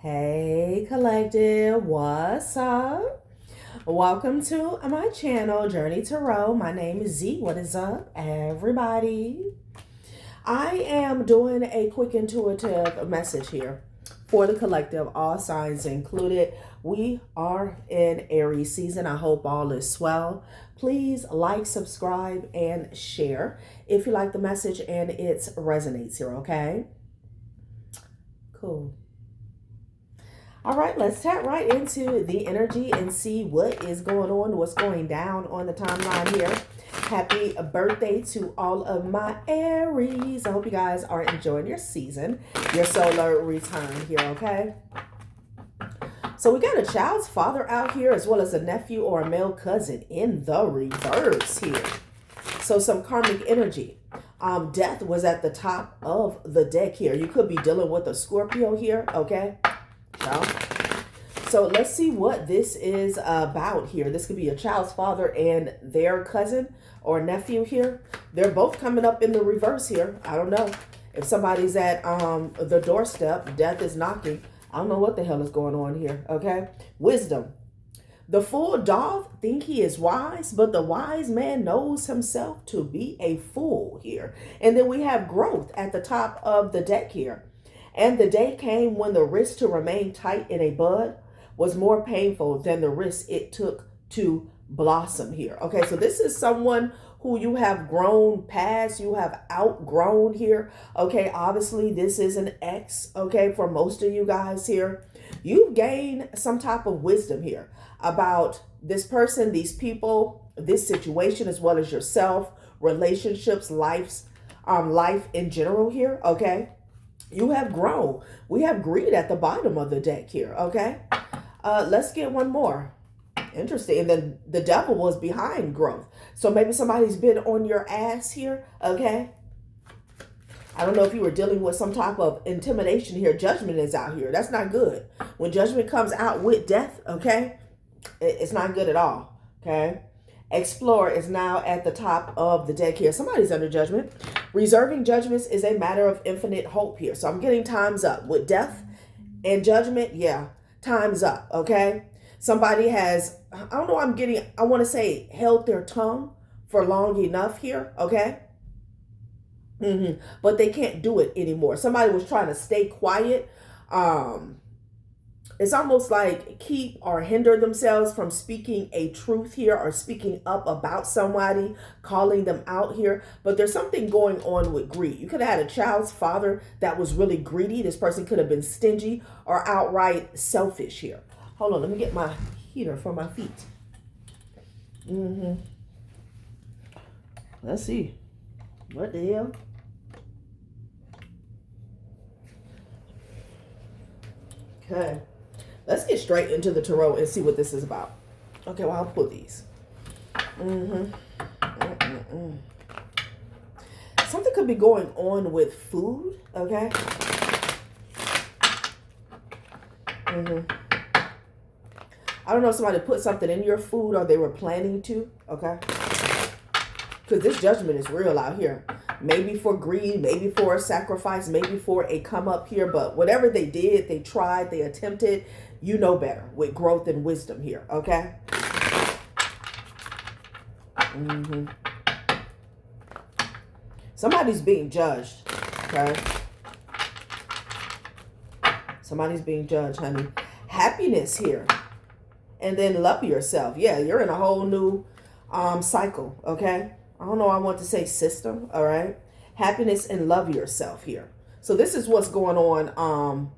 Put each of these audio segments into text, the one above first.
Hey collective, what's up? Welcome to my channel, Journey Tarot. My name is Z. What is up, everybody? I am doing a quick intuitive message here for the collective, all signs included. We are in Aries season. I hope all is well. Please like, subscribe, and share if you like the message and it resonates here, okay? Cool. All right, let's tap right into the energy and see what is going on, what's going down on the timeline here. Happy birthday to all of my Aries. I hope you guys are enjoying your season, your solar return here, okay? So we got a child's father out here as well as a nephew or a male cousin in the reverse here. So some karmic energy. Death was at the top of the deck here. You could be dealing with a Scorpio here, okay? So let's see what this is about here. This could be a child's father and their cousin or nephew here. They're both coming up in the reverse here. I don't know. If somebody's at the doorstep, death is knocking. I don't know what the hell is going on here, okay? Wisdom. The fool doth think he is wise, but the wise man knows himself to be a fool here. And then we have growth at the top of the deck here. And the day came when the risk to remain tight in a bud was more painful than the risk it took to blossom here. Okay, so this is someone who you have grown past, you have outgrown here. Okay, obviously this is an ex, okay, for most of you guys here. You've gained some type of wisdom here about this person, these people, this situation, as well as yourself, relationships, life in general here, okay? You have grown. We have greed at the bottom of the deck here, okay? Let's get one more. Interesting. And then the devil was behind growth. So maybe somebody's been on your ass here, okay? I don't know if you were dealing with some type of intimidation here. Judgment is out here. That's not good. When judgment comes out with death, okay, it's not good at all, okay? Explore is now at the top of the deck here. Somebody's under judgment. Reserving judgments is a matter of infinite hope here. So I'm getting times up. With death and judgment, yeah, time's up, okay? Somebody has, I don't know, I want to say held their tongue for long enough here, okay? But they can't do it anymore. Somebody was trying to stay quiet. It's almost like keep or hinder themselves from speaking a truth here or speaking up about somebody, calling them out here. But there's something going on with greed. You could have had a child's father that was really greedy. This person could have been stingy or outright selfish here. Hold on, let me get my heater for my feet. Let's see. What the hell? Okay. Let's get straight into the tarot and see what this is about. Okay, well, I'll pull these. Something could be going on with food, okay? I don't know if somebody put something in your food or they were planning to, okay? Because this judgment is real out here. Maybe for greed, maybe for a sacrifice, maybe for a come up here. But whatever they did, they tried, they attempted, you know better with growth and wisdom here, okay? Somebody's being judged, okay? Somebody's being judged, honey. Happiness here. And then love yourself. Yeah, you're in a whole new cycle, okay? I don't know, I want to say system, all right? Happiness and love yourself here. So this is what's going on,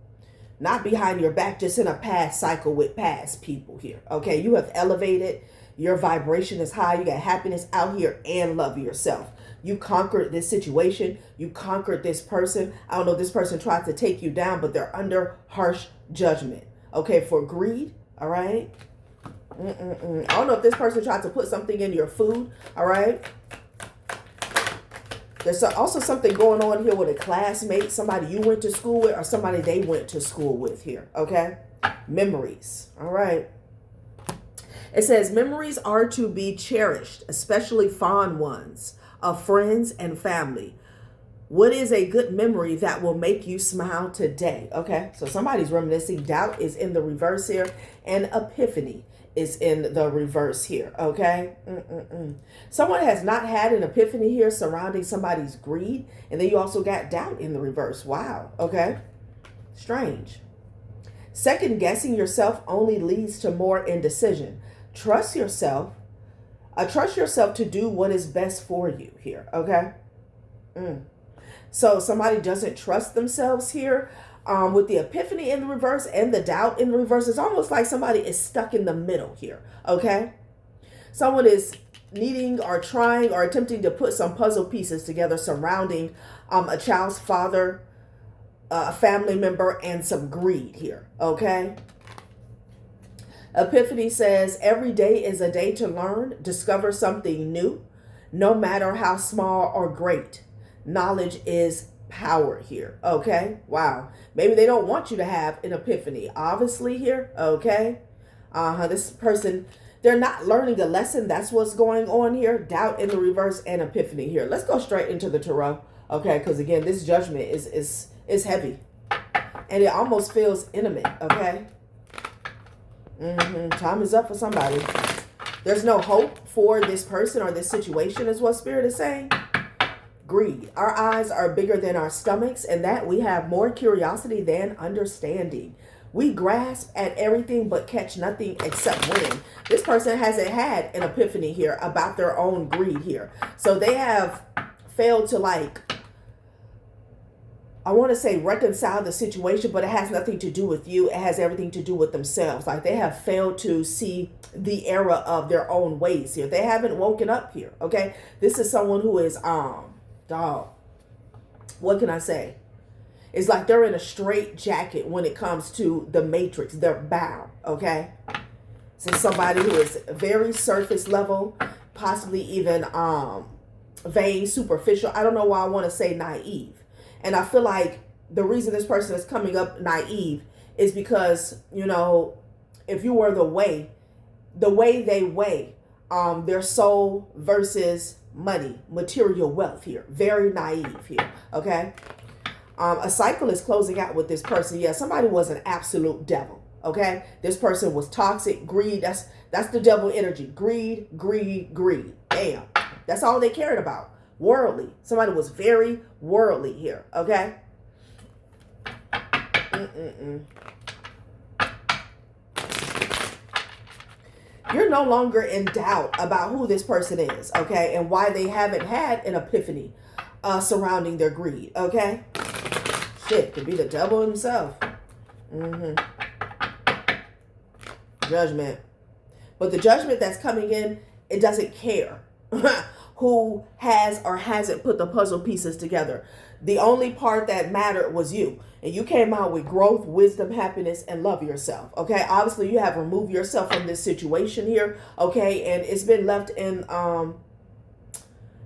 not behind your back, just in a past cycle with past people here, okay? You have elevated, your vibration is high, you got happiness out here and love yourself. You conquered this situation, you conquered this person. I don't know if this person tried to take you down, but they're under harsh judgment, okay, for greed, all right? I don't know if this person tried to put something in your food, all right? There's also something going on here with a classmate, somebody you went to school with or somebody they went to school with here, okay? Memories, all right? It says memories are to be cherished, especially fond ones of friends and family. What is a good memory that will make you smile today? Okay, so somebody's reminiscing. Doubt is in the reverse here, and epiphany is in the reverse here. Okay, someone has not had an epiphany here surrounding somebody's greed, and then you also got doubt in the reverse. Wow. Okay, strange. Second guessing yourself only leads to more indecision. Trust yourself. Trust yourself to do what is best for you here. Okay. So somebody doesn't trust themselves here. With the epiphany in the reverse and the doubt in the reverse, it's almost like somebody is stuck in the middle here. Okay. Someone is needing or trying or attempting to put some puzzle pieces together surrounding a child's father, a family member, and some greed here. Okay. Epiphany says every day is a day to learn, discover something new, no matter how small or great. Knowledge is power here. Okay. Wow. Maybe they don't want you to have an epiphany, obviously here. Okay. This person, they're not learning a lesson. That's what's going on here. Doubt in the reverse and epiphany here. Let's go straight into the tarot. Okay. Because again, this judgment is heavy and it almost feels intimate. Okay. Time is up for somebody. There's no hope for this person or this situation is what Spirit is saying. Greed. Our eyes are bigger than our stomachs, and that we have more curiosity than understanding. We grasp at everything but catch nothing except winning. This person hasn't had an epiphany here about their own greed here. So they have failed to, like, I want to say reconcile the situation, but it has nothing to do with you. It has everything to do with themselves. Like they have failed to see the error of their own ways here. They haven't woken up here. Okay. This is someone who is, what can I say? It's like they're in a straight jacket when it comes to the matrix. They're bound. Okay. So somebody who is very surface level, possibly even, vain, superficial. I don't know why I want to say naive. And I feel like the reason this person is coming up naive is because, you know, if you were the way they weigh their soul versus money, material wealth here. Very naive here. Okay. A cycle is closing out with this person. Yeah, somebody was an absolute devil. Okay. This person was toxic, greed. That's the devil energy. Greed, greed, greed. Damn. That's all they cared about. Worldly. Somebody was very worldly here. Okay. You're no longer in doubt about who this person is. Okay. And why they haven't had an epiphany surrounding their greed. Okay. Shit. Could be the devil himself. Judgment. But the judgment that's coming in, it doesn't care who has or hasn't put the puzzle pieces together. The only part that mattered was you. And you came out with growth, wisdom, happiness, and love yourself. Okay. Obviously, you have removed yourself from this situation here. Okay. And it's been left in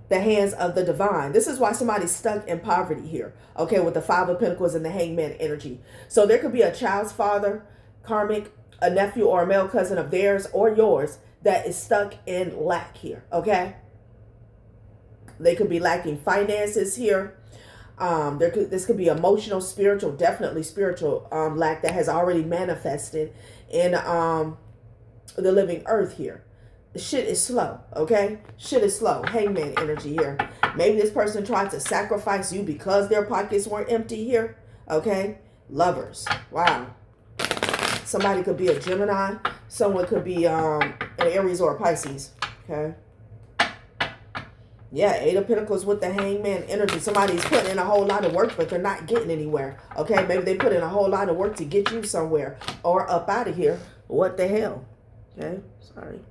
the hands of the divine. This is why somebody's stuck in poverty here. Okay. With the Five of Pentacles and the Hangman energy. So there could be a child's father, karmic, a nephew or a male cousin of theirs or yours that is stuck in lack here. Okay. They could be lacking finances here. This could be emotional, spiritual, definitely spiritual lack that has already manifested in the living earth here. Shit is slow, okay? Shit is slow. Hangman energy here. Maybe this person tried to sacrifice you because their pockets weren't empty here, okay? Lovers. Wow. Somebody could be a Gemini. Someone could be an Aries or a Pisces, okay? Yeah, Eight of Pentacles with the Hangman energy. Somebody's putting in a whole lot of work, but they're not getting anywhere. Okay, maybe they put in a whole lot of work to get you somewhere or up out of here. What the hell? Okay, sorry.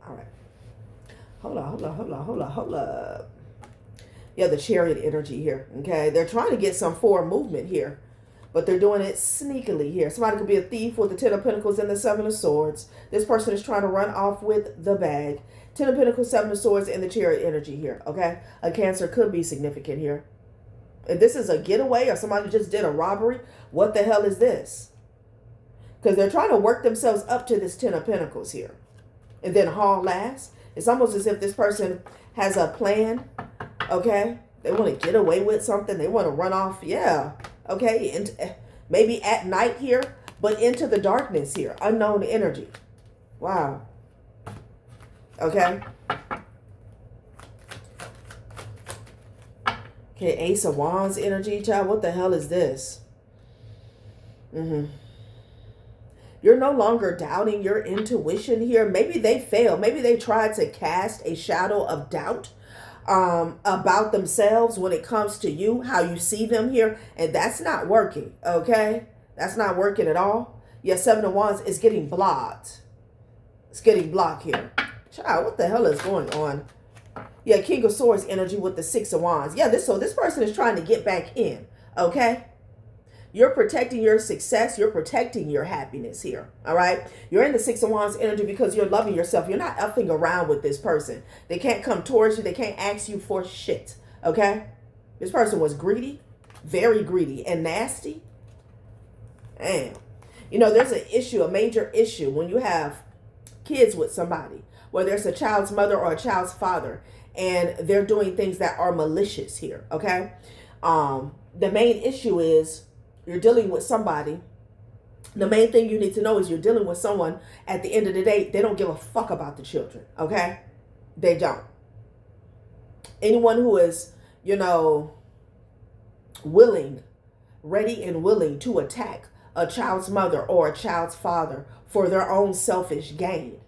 All right. Hold up. Yeah, the Chariot energy here. Okay, they're trying to get some forward movement here. But they're doing it sneakily here. Somebody could be a thief with the Ten of Pentacles and the Seven of Swords. This person is trying to run off with the bag. Ten of Pentacles, Seven of Swords, and the Chariot energy here. Okay? A Cancer could be significant here. If this is a getaway or somebody just did a robbery, what the hell is this? Because they're trying to work themselves up to this Ten of Pentacles here. and then haul ass. It's almost as if this person has a plan, okay? They want to get away with something. They want to run off, yeah, okay? And maybe at night here, but into the darkness here. Unknown energy. Wow. Okay? Okay, Ace of Wands energy, child. What the hell is this? You're no longer doubting your intuition here. Maybe they failed. Maybe they tried to cast a shadow of doubt about themselves when it comes to you, how you see them here. And that's not working, okay? That's not working at all. Yeah, Seven of Wands is getting blocked. It's getting blocked here. Child, what the hell is going on? Yeah, King of Swords energy with the Six of Wands. Yeah, this person is trying to get back in, okay? You're protecting your success. You're protecting your happiness here, all right? You're in the Six of Wands energy because you're loving yourself. You're not effing around with this person. They can't come towards you. They can't ask you for shit, okay? This person was greedy, very greedy, and nasty. Damn. You know, there's an issue, a major issue when you have kids with somebody, whether it's a child's mother or a child's father, and they're doing things that are malicious here, okay? The main issue is you're dealing with somebody. The main thing you need to know is you're dealing with someone, at the end of the day, they don't give a fuck about the children, okay? They don't. Anyone who is, you know, ready and willing to attack a child's mother or a child's father for their own selfish gain,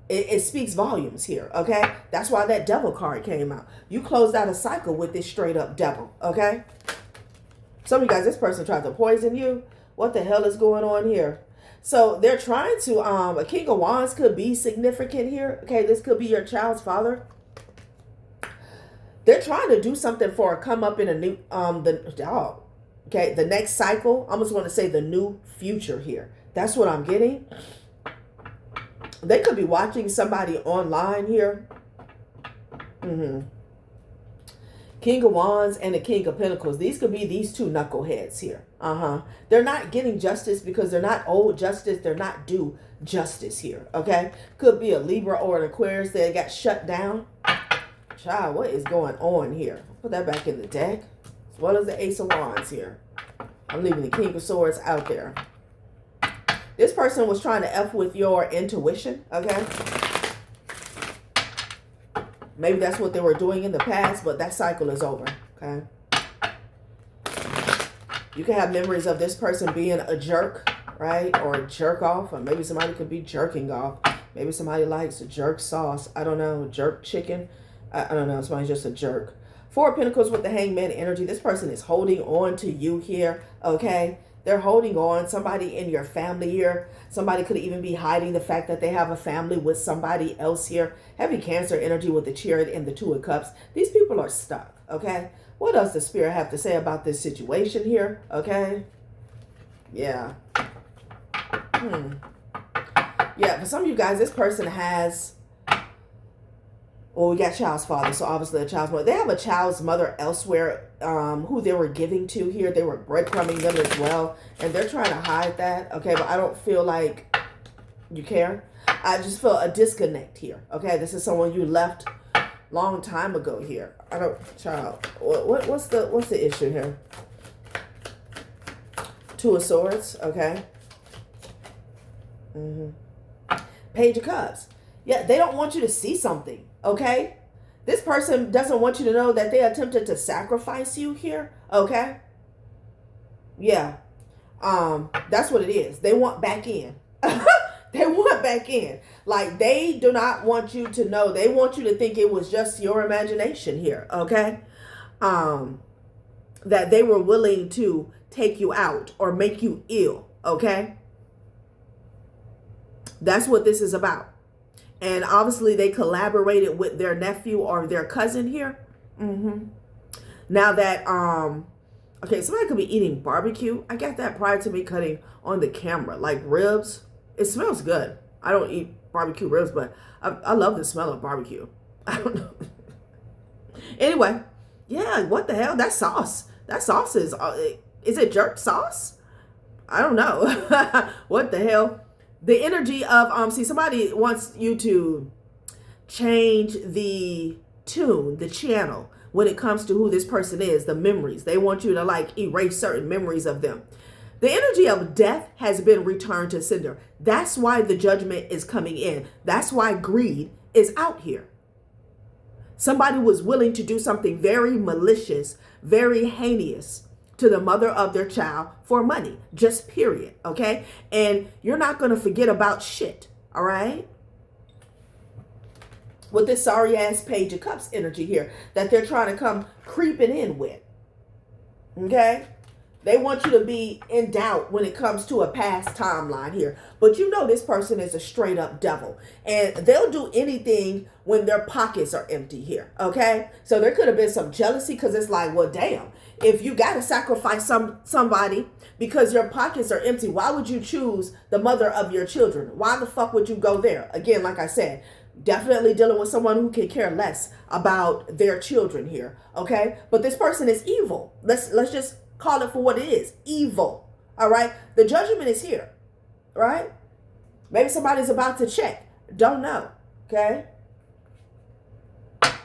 it speaks volumes here, okay? That's why that devil card came out. You closed out a cycle with this straight up devil, okay? Some of you guys, this person tried to poison you. What the hell is going on here? So they're trying to, a King of Wands could be significant here. Okay, this could be your child's father. They're trying to do something for a come up in a new, the next cycle. I almost want to say the new future here. That's what I'm getting. They could be watching somebody online here. King of Wands and the King of Pentacles. These could be these two knuckleheads here. They're not getting justice because they're not owed justice. They're not due justice here, okay? Could be a Libra or an Aquarius that got shut down. Child, what is going on here? Put that back in the deck. As well as the Ace of Wands here. I'm leaving the King of Swords out there. This person was trying to F with your intuition, okay? Maybe that's what they were doing in the past, but that cycle is over, okay? You can have memories of this person being a jerk, right? Or a jerk off, or maybe somebody could be jerking off. Maybe somebody likes jerk sauce. I don't know, jerk chicken. I don't know, somebody's just a jerk. Four of Pentacles with the Hangman energy. This person is holding on to you here, okay? They're holding on. Somebody in your family here. Somebody could even be hiding the fact that they have a family with somebody else here. Heavy Cancer energy with the Chariot and the Two of Cups. These people are stuck, okay? What else does Spirit have to say about this situation here, okay? Yeah. Yeah, for some of you guys, this person has... Well, we got child's father, so obviously a child's mother. They have a child's mother elsewhere who they were giving to here. They were breadcrumbing them as well. And they're trying to hide that. Okay, but I don't feel like you care. I just feel a disconnect here. Okay, this is someone you left long time ago here. I don't, child. What's the issue here? Two of Swords, okay. Page of Cups. Yeah, they don't want you to see something. Okay, this person doesn't want you to know that they attempted to sacrifice you here. Okay, yeah, that's what it is. They want back in. They want back in. Like, they do not want you to know. They want you to think it was just your imagination here. Okay, that they were willing to take you out or make you ill. Okay, that's what this is about. And obviously they collaborated with their nephew or their cousin here. Now that, okay, somebody could be eating barbecue. I got that prior to me cutting on the camera. Like ribs. It smells good. I don't eat barbecue ribs, but I love the smell of barbecue. I don't know. Anyway, yeah, what the hell? That sauce. That sauce is it jerk sauce? I don't know. What the hell? The energy of, see, somebody wants you to change the tune, the channel, when it comes to who this person is, the memories. They want you to like erase certain memories of them. The energy of death has been returned to sender. That's why the judgment is coming in. That's why greed is out here. Somebody was willing to do something very malicious, very heinous to the mother of their child for money, just period, okay? And you're not going to forget about shit, all right? With this sorry ass Page of Cups energy here that they're trying to come creeping in with, okay? They want you to be in doubt when it comes to a past timeline here. But you know this person is a straight up devil. And they'll do anything when their pockets are empty here. Okay? So there could have been some jealousy because it's like, well, damn. If you got to sacrifice somebody because your pockets are empty, why would you choose the mother of your children? Why the fuck would you go there? Again, like I said, definitely dealing with someone who can care less about their children here. Okay? But this person is evil. Let's just call it for what it is. Evil. All right. The judgment is here. Right. Maybe somebody's about to check. Don't know. Okay.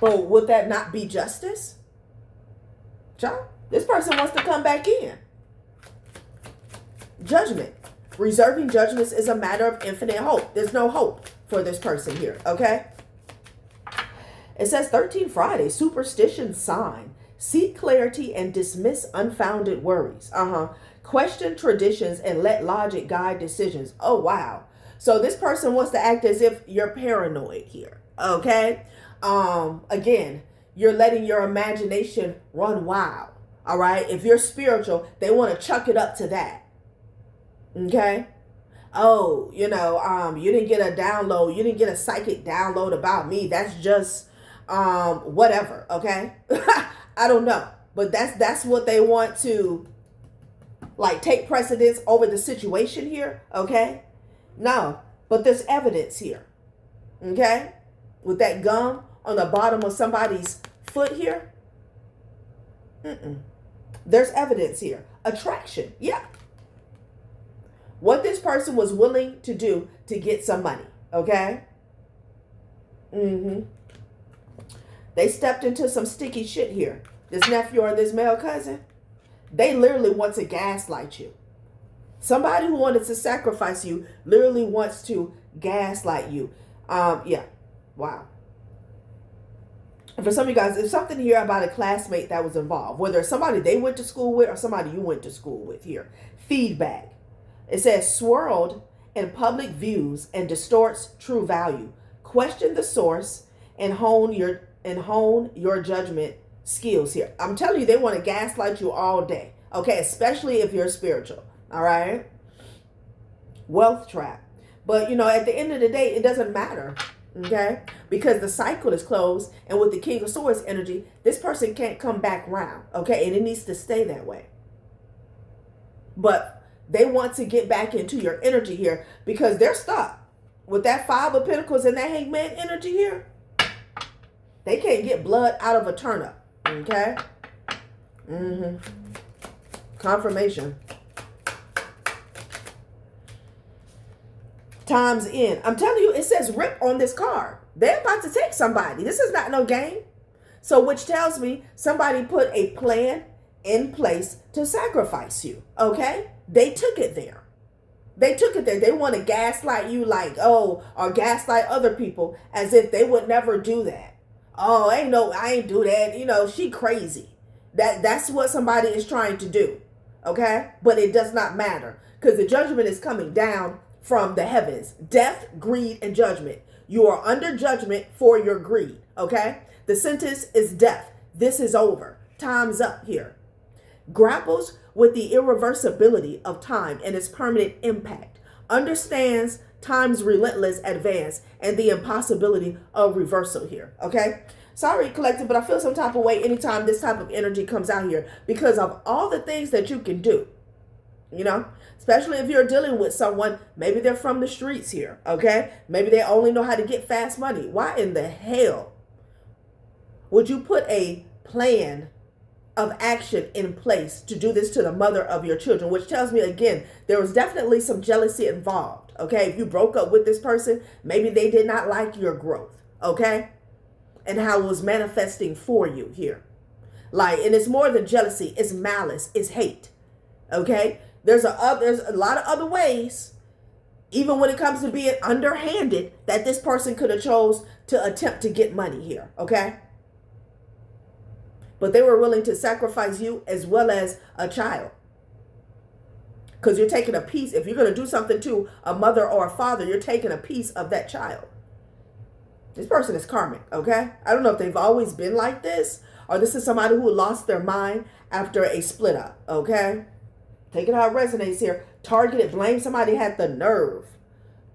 But would that not be justice? John, this person wants to come back in. Judgment. Reserving judgments is a matter of infinite hope. There's no hope for this person here. Okay. It says 13 Friday, superstition sign. Seek clarity and dismiss unfounded worries. Question traditions and let logic guide decisions. Oh, wow. So this person wants to act as if you're paranoid here. Okay. Again, you're letting your imagination run wild. All right. If you're spiritual, they want to chuck it up to that. Okay. Oh, you didn't get a download. You didn't get a psychic download about me. That's just, whatever. Okay. I don't know, but that's what they want to like take precedence over the situation here. Okay. No, but there's evidence here. Okay. With that gum on the bottom of somebody's foot here. There's evidence here. Attraction. Yeah. What this person was willing to do to get some money. Okay. They stepped into some sticky shit here. This nephew or this male cousin, they literally want to gaslight you. Somebody who wanted to sacrifice you literally wants to gaslight you. Yeah. Wow. And for some of you guys, there's something here about a classmate that was involved, whether it's somebody they went to school with or somebody you went to school with here. Feedback. It says swirled in public views and distorts true value. Question the source and hone your judgment skills here. I'm telling you, they want to gaslight you all day. Okay, especially if you're spiritual. All right. Wealth trap. But at the end of the day, it doesn't matter. Okay, because the cycle is closed, and with the King of Swords energy, this person can't come back round. Okay, and it needs to stay that way. But they want to get back into your energy here because they're stuck with that Five of Pentacles and that Hangman energy here. They can't get blood out of a turnip. Okay. Confirmation. Time's in. I'm telling you, it says rip on this card. They're about to take somebody. This is not no game. So which tells me somebody put a plan in place to sacrifice you. Okay. They took it there. They want to gaslight you or gaslight other people as if they would never do that. Oh, I ain't do that. She crazy. That's what somebody is trying to do. Okay. But it does not matter because the judgment is coming down from the heavens. Death, greed, and judgment. You are under judgment for your greed. Okay. The sentence is death. This is over. Time's up here. Grapples with the irreversibility of time and its permanent impact. Understands time's relentless advance and the impossibility of reversal here. Okay. Sorry, collective, but I feel some type of way anytime this type of energy comes out here because of all the things that you can do. Especially if you're dealing with someone, maybe they're from the streets here. Okay. Maybe they only know how to get fast money. Why in the hell would you put a plan of action in place to do this to the mother of your children, which tells me again, there was definitely some jealousy involved. Okay, if you broke up with this person, maybe they did not like your growth. Okay, and how it was manifesting for you here. Like, and it's more than jealousy. It's malice. It's hate. Okay, there's a lot of other ways, even when it comes to being underhanded, that this person could have chose to attempt to get money here. Okay, but they were willing to sacrifice you as well as a child. Because you're taking a piece. If you're going to do something to a mother or a father, you're taking a piece of that child. This person is karmic, okay? I don't know if they've always been like this, or this is somebody who lost their mind after a split up, okay? Take it how it resonates here. Targeted, blame. Somebody had the nerve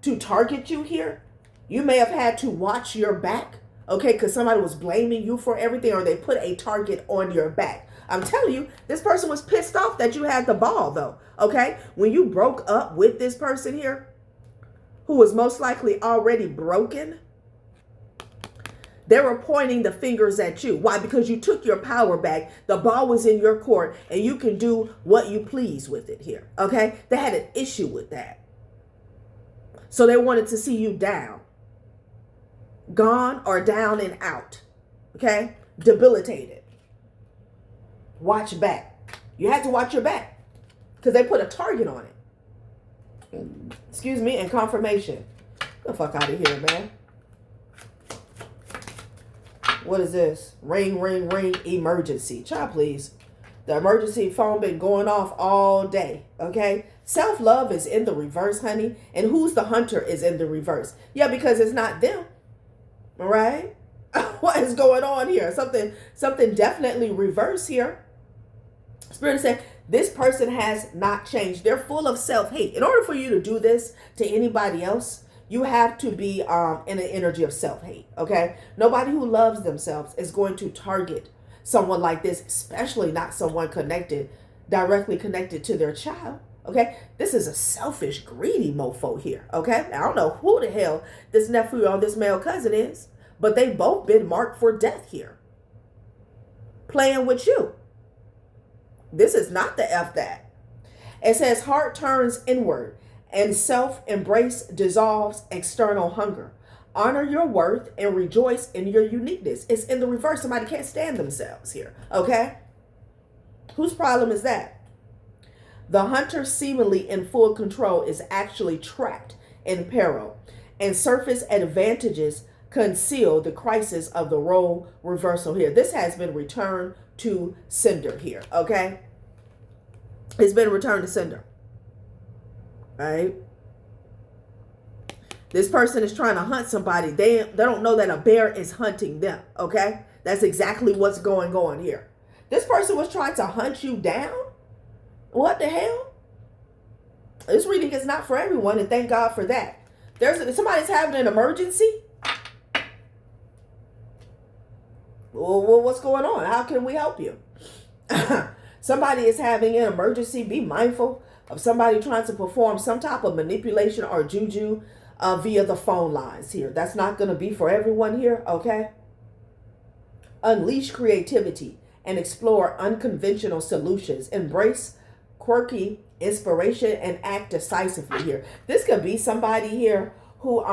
to target you here. You may have had to watch your back, okay? Because somebody was blaming you for everything, or they put a target on your back. I'm telling you, this person was pissed off that you had the ball, though. Okay? When you broke up with this person here, who was most likely already broken, they were pointing the fingers at you. Why? Because you took your power back. The ball was in your court, and you can do what you please with it here. Okay? They had an issue with that. So they wanted to see you down. Gone or down and out. Okay? Debilitated. Watch back. You had to watch your back because they put a target on it. Excuse me, and confirmation. Get the fuck out of here, man. What is this? Ring, ring, ring, emergency. Child, please. The emergency phone been going off all day, okay? Self-love is in the reverse, honey. And who's the hunter is in the reverse. Yeah, because it's not them, all right? What is going on here? Something definitely reverse here. Spirit said, this person has not changed. They're full of self-hate. In order for you to do this to anybody else, you have to be in an energy of self-hate, okay? Nobody who loves themselves is going to target someone like this, especially not someone directly connected to their child, okay? This is a selfish, greedy mofo here, okay? I don't know who the hell this nephew or this male cousin is, but they've both been marked for death here. Playing with you. This is not the F that. It says heart turns inward and self-embrace dissolves external hunger. Honor your worth and rejoice in your uniqueness. It's in the reverse. Somebody can't stand themselves here. Okay? Whose problem is that? The hunter, seemingly in full control, is actually trapped in peril, and surface advantages conceal the crisis of the role reversal here. This has been returned to sender here, okay? It's been returned to sender, right? This person is trying to hunt somebody. They don't know that a bear is hunting them, okay? That's exactly what's going on here. This person was trying to hunt you down? What the hell? This reading is not for everyone, and thank God for that. Somebody's having an emergency. Well, what's going on? How can we help you? Somebody is having an emergency. Be mindful of somebody trying to perform some type of manipulation or juju via the phone lines here. That's not going to be for everyone here, okay? Unleash creativity and explore unconventional solutions. Embrace quirky inspiration and act decisively here. This could be somebody here who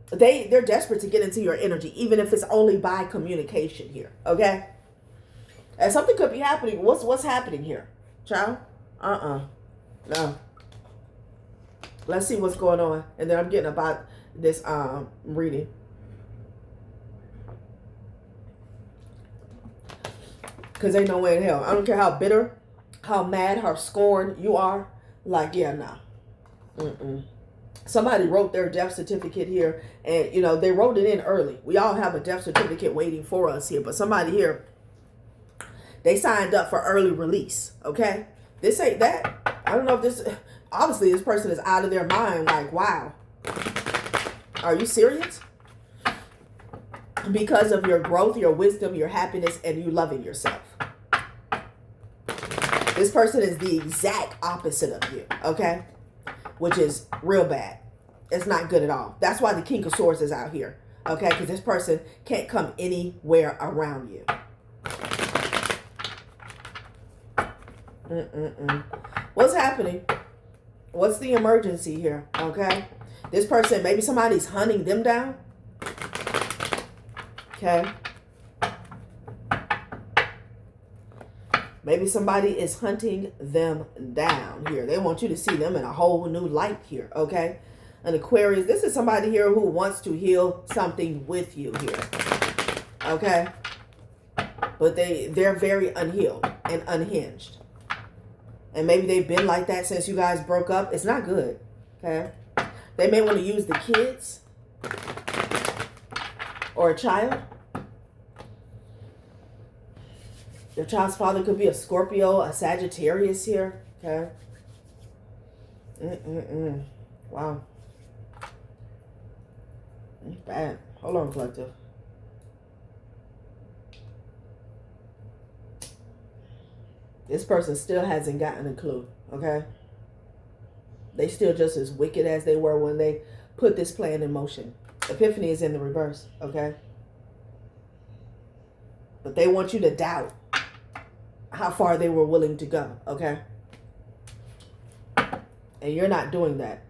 they're desperate to get into your energy, even if it's only by communication here, okay? And something could be happening. What's happening here, child? No. Let's see what's going on, and then I'm getting about this reading. Because ain't no way in hell. I don't care how bitter, how mad, how scorned you are. Like, yeah, nah. Somebody wrote their death certificate here, and they wrote it in early. We all have a death certificate waiting for us here, but somebody here, they signed up for early release, okay? This ain't that. I don't know if this, obviously this person is out of their mind, like, wow. Are you serious? Because of your growth, your wisdom, your happiness, and you loving yourself. This person is the exact opposite of you, okay? Which is real bad. It's not good at all. That's why the King of Swords is out here. Okay? Because this person can't come anywhere around you. What's happening? What's the emergency here? Okay. This person, maybe somebody's hunting them down. Okay. Maybe somebody is hunting them down here. They want you to see them in a whole new light here. Okay. An Aquarius, this is somebody here who wants to heal something with you here. Okay. But they're very unhealed and unhinged. And maybe they've been like that since you guys broke up. It's not good. Okay. They may want to use the kids or a child. Your child's father could be a Scorpio, a Sagittarius here. Okay. Wow. Bad. Hold on, collective. This person still hasn't gotten a clue, okay? They still just as wicked as they were when they put this plan in motion. Epiphany is in the reverse, okay? But they want you to doubt how far they were willing to go, okay? And you're not doing that.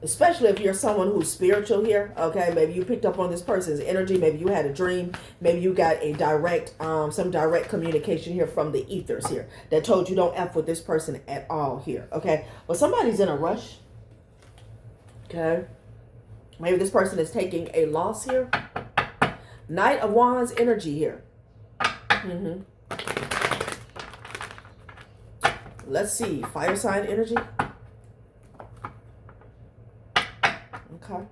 Especially if you're someone who's spiritual here, okay? Maybe you picked up on this person's energy. Maybe you had a dream. Maybe you got a direct, some direct communication here from the ethers here that told you don't F with this person at all here, okay? Well, somebody's in a rush, okay? Maybe this person is taking a loss here. Knight of Wands energy here. Let's see, fire sign energy. Okay.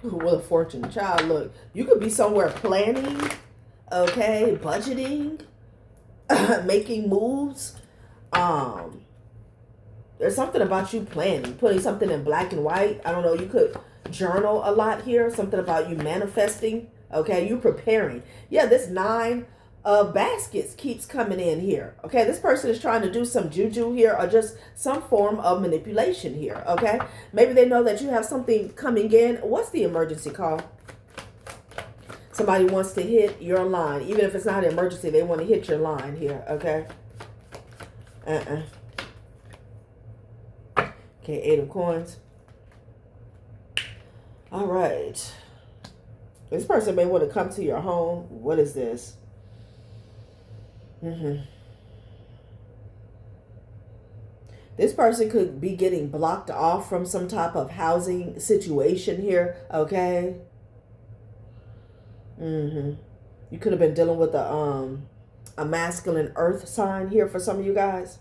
Wheel of Fortune. Child, look, you could be somewhere planning, okay, budgeting, making moves. There's something about you planning, putting something in black and white. I don't know, you could journal a lot here. Something about you manifesting, okay, you preparing. Yeah, this 9 of baskets keeps coming in here. Okay, this person is trying to do some juju here or just some form of manipulation here. Okay, maybe they know that you have something coming in. What's the emergency call? Somebody wants to hit your line. Even if it's not an emergency, they want to hit your line here. Okay. Okay, 8 of coins. All right. This person may want to come to your home. What is this? This person could be getting blocked off from some type of housing situation here, okay? You could have been dealing with a masculine earth sign here for some of you guys.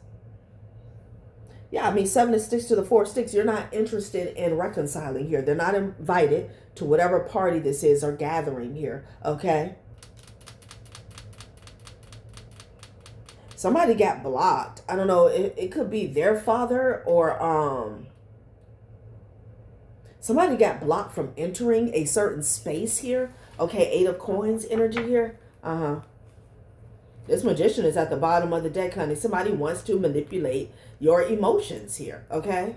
Yeah, I mean, 7 of sticks to the 4 sticks. You're not interested in reconciling here. They're not invited to whatever party this is or gathering here, okay? Somebody got blocked. I don't know. It could be their father or somebody got blocked from entering a certain space here. Okay, 8 of coins energy here. This magician is at the bottom of the deck, honey. Somebody wants to manipulate your emotions here, okay?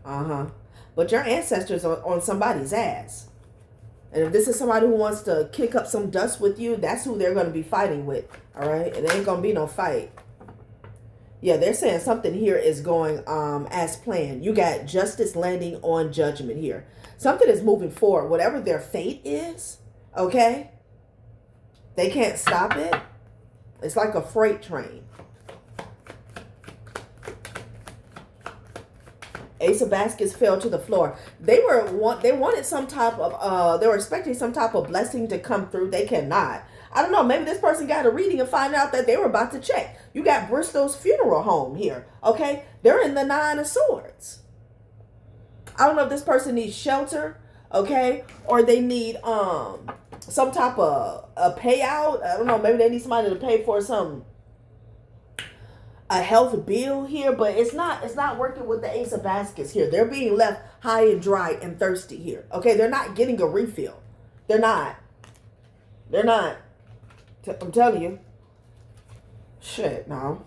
But your ancestors are on somebody's ass. And if this is somebody who wants to kick up some dust with you, that's who they're going to be fighting with. All right? It ain't going to be no fight. Yeah, they're saying something here is going as planned. You got justice landing on judgment here. Something is moving forward. Whatever their fate is, okay? They can't stop it. It's like a freight train. Ace of baskets fell to the floor. They wanted some type of they were expecting some type of blessing to come through. They cannot. I don't know. Maybe this person got a reading and find out that they were about to check. You got Bristol's funeral home here. Okay, they're in the 9 of swords. I don't know if this person needs shelter. Okay, or they need some type of a payout. I don't know. Maybe they need somebody to pay for a health bill here, but it's not working with the Ace of baskets here. They're being left high and dry and thirsty here. Okay, they're not getting a refill. They're not. I'm telling you. Shit, no.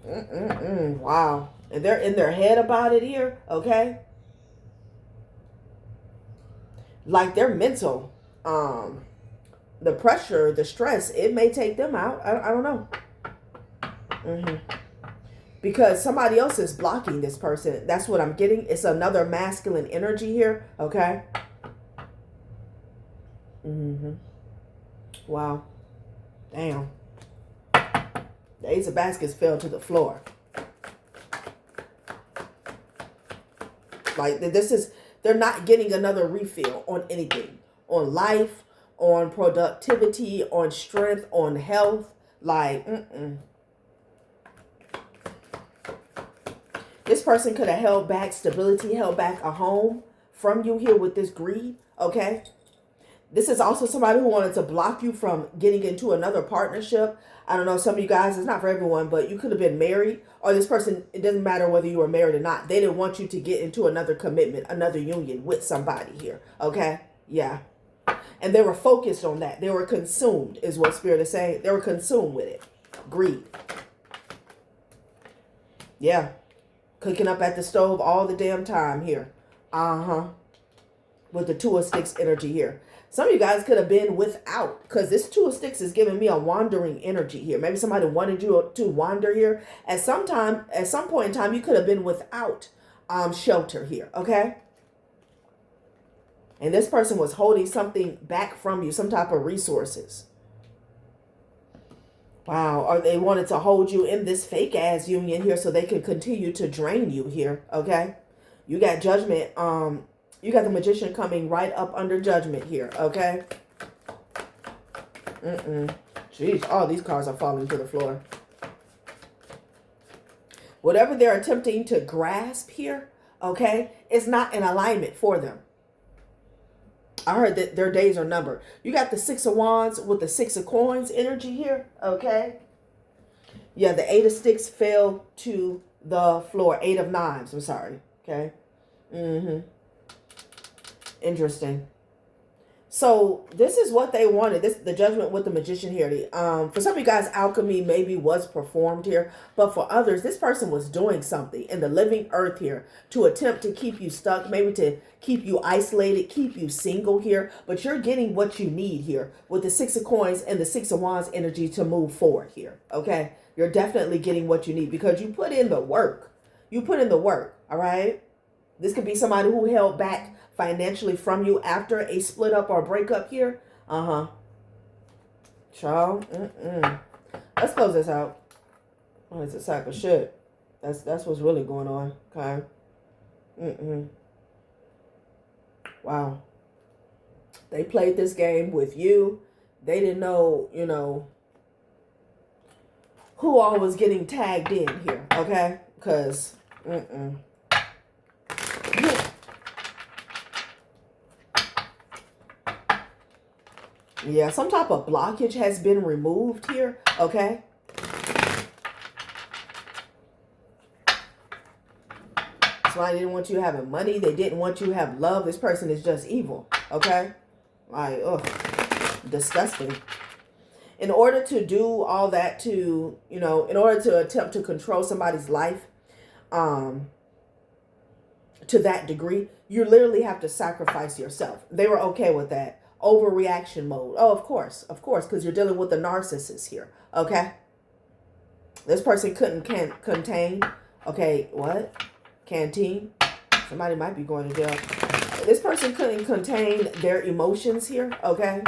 Wow. And they're in their head about it here, okay? Like their mental the pressure, the stress, it may take them out. I don't know. Because somebody else is blocking this person. That's what I'm getting. It's another masculine energy here. Okay. Wow. Damn. The Ace of Baskets fell to the floor. Like, they're not getting another refill on anything. On life, on productivity, on strength, on health. Like, This person could have held back stability, held back a home from you here with this greed, okay? This is also somebody who wanted to block you from getting into another partnership. I don't know, some of you guys, it's not for everyone, but you could have been married, or this person, it doesn't matter whether you were married or not. They didn't want you to get into another commitment, another union with somebody here, okay? Yeah. And they were focused on that. They were consumed, is what Spirit is saying. They were consumed with it. Greed. Yeah. Cooking up at the stove all the damn time here. With the Two of Sticks energy here. Some of you guys could have been without, because this Two of Sticks is giving me a wandering energy here. Maybe somebody wanted you to wander here. At some point in time, you could have been without shelter here, okay? And this person was holding something back from you, some type of resources. Wow, or they wanted to hold you in this fake ass union here so they could continue to drain you here, okay? You got Judgment, you got the Magician coming right up under Judgment here, okay? Jeez, all these cards are falling to the floor. Whatever they're attempting to grasp here, okay, it's not in alignment for them. I heard that their days are numbered. You got the Six of Wands with the Six of Coins energy here, okay? Yeah, the Eight of Sticks fell to the floor. Eight of Knives, I'm sorry, okay? Interesting. So this is what they wanted. The Judgment with the Magician here. For some of you guys, alchemy maybe was performed here. But for others, this person was doing something in the living earth here to attempt to keep you stuck, maybe to keep you isolated, keep you single here. But you're getting what you need here with the Six of Coins and the Six of Wands energy to move forward here. Okay? You're definitely getting what you need because you put in the work. You put in the work. All right? This could be somebody who held back financially from you after a split up or breakup here. Child. Let's close this out. Oh, it's a sack of shit. That's what's really going on. Okay. Wow. They played this game with you. They didn't know, who all was getting tagged in here. Okay? Because, yeah, some type of blockage has been removed here, okay? Somebody didn't want you having money. They didn't want you to have love. This person is just evil, okay? Like, ugh, disgusting. In order to do all that to, in order to attempt to control somebody's life, to that degree, you literally have to sacrifice yourself. They were okay with that. Overreaction mode. Oh, of course, because you're dealing with the narcissist here, okay? This person couldn't contain, okay, what? Canteen? Somebody might be going to jail. This person couldn't contain their emotions here, okay?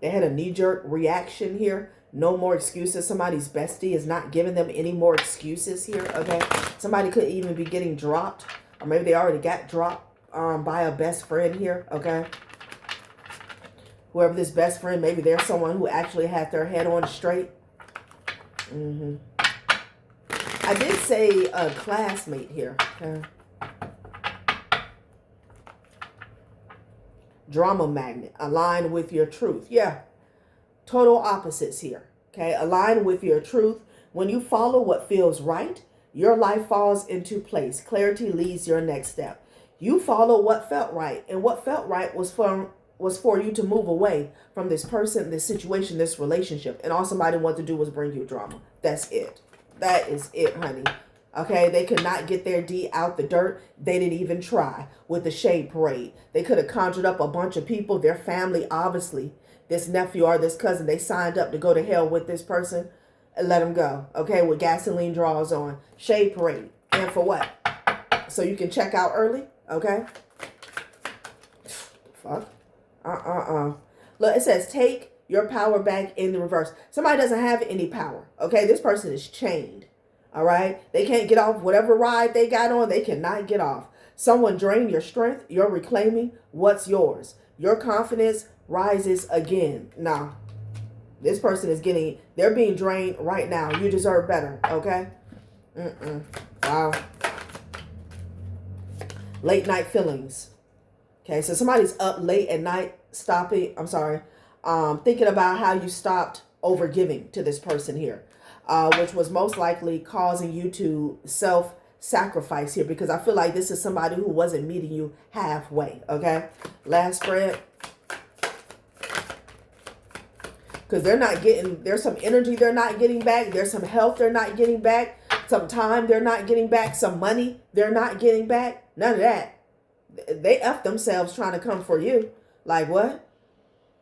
They had a knee-jerk reaction here. No more excuses. Somebody's bestie is not giving them any more excuses here, okay? Somebody could even be getting dropped, or maybe they already got dropped by a best friend here, okay? Whoever this best friend, maybe they're someone who actually had their head on straight. I did say a classmate here, okay? Drama magnet, align with your truth. Yeah, total opposites here, okay? Align with your truth. When you follow what feels right, your life falls into place. Clarity leads your next step. You follow what felt right, and what felt right was for you to move away from this person, this situation, this relationship, and all somebody wanted to do was bring you drama. That's it. That is it, honey. Okay, they could not get their D out the dirt. They didn't even try with the shade parade. They could have conjured up a bunch of people. Their family, obviously, this nephew or this cousin, they signed up to go to hell with this person and let them go. Okay, with gasoline draws on. Shade parade. And for what? So you can check out early? Okay. Fuck. Look, it says take your power back in the reverse. Somebody doesn't have any power. Okay, this person is chained. All right, they can't get off whatever ride they got on. They cannot get off. Someone drained your strength. You're reclaiming what's yours. Your confidence rises again. Nah, this person is they're being drained right now. You deserve better. Okay. Wow. Late night feelings. Okay, so somebody's up late at night thinking about how you stopped overgiving to this person here. Which was most likely causing you to self-sacrifice here, because I feel like this is somebody who wasn't meeting you halfway, okay? Last spread. Because there's some energy they're not getting back. There's some health they're not getting back. Some time they're not getting back. Some money they're not getting back. None of that. They F themselves trying to come for you. Like what?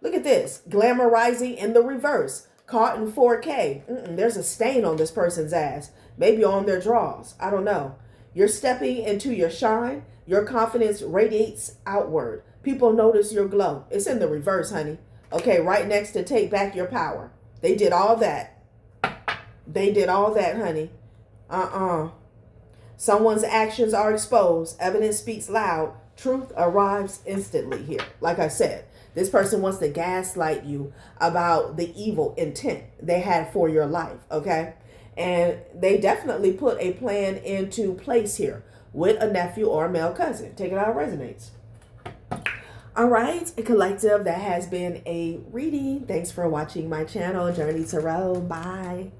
Look at this. Glamorizing in the reverse. Caught in 4K. There's a stain on this person's ass. Maybe on their drawers. I don't know. You're stepping into your shine. Your confidence radiates outward. People notice your glow. It's in the reverse, honey. Okay, right next to take back your power. They did all that. They did all that, honey. Someone's actions are exposed. Evidence speaks loud. Truth arrives instantly here. Like I said, this person wants to gaslight you about the evil intent they had for your life, okay? And they definitely put a plan into place here with a nephew or a male cousin. Take it how it resonates. All right, a collective, that has been a reading. Thanks for watching my channel, Journey Tarot. Bye.